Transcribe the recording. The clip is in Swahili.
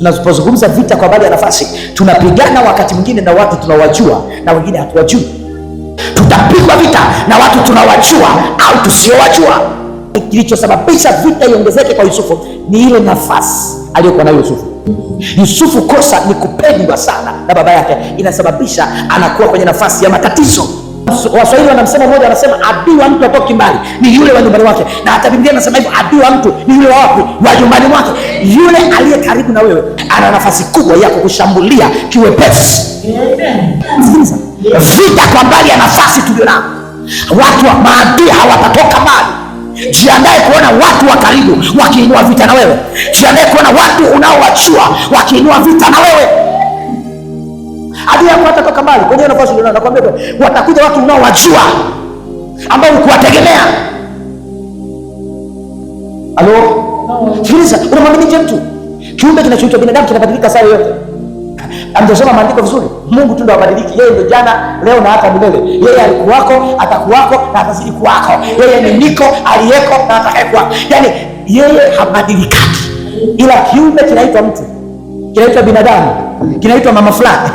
Tunapozungumza vita kwa habari ya nafasi, tunapigana wakati mwingine na watu tunawajua na wengine hatuwajui. Tutapigwa vita na watu tunawajua au tusiowajua. Kilichosababisha vita iongezeke kwa Yusufu ni ile nafasi aliyokuwa nayo Yusufu. Yusufu kosa ni kupendwa sana na baba yake, inasababisha anakuwa kwenye nafasi ya matatizo. Waswahili wanamsema mmoja, wanasema adui wa mtu atoki mbali, ni yule wa nyumbani mwake. Na hata Biblia inasema hivyo, adui wa mtu ni yule wa wapi? Wa nyumbani mwake. Yule aliye karibu na wewe ana nafasi kubwa ya kukushambulia kiwepesi. Sikiliza, vita kwa mbali ya nafasi tulionao. Watu wa maadui hawatatoka mbali. Jiandae kuona watu wa karibu wakiinua vita na wewe. Jiandae kuona watu unaowajua wakiinua vita na wewe. Adui yako hatatoka mbali. Kwenye nafasi ndio nakwambia, watakuja watu unaowajua ambao ukuwategemea. Halo? Sikiliza, unamwamini mtu? Kiumbe kinachoitwa binadamu kinabadilika saa yote. Amesoma maandiko vizuri. Mungu tu ndo abadiliki. Yeye ndo jana, leo na hata milele. Yeye alikuwako, atakuwako na atazidi kuwako. Yeye ni niko, aliyeko na atakayekuwa. Yaani yeye habadilikaki. Ila kiumbe kinaitwa mtu, kinaitwa binadamu, kinaitwa mama fulani.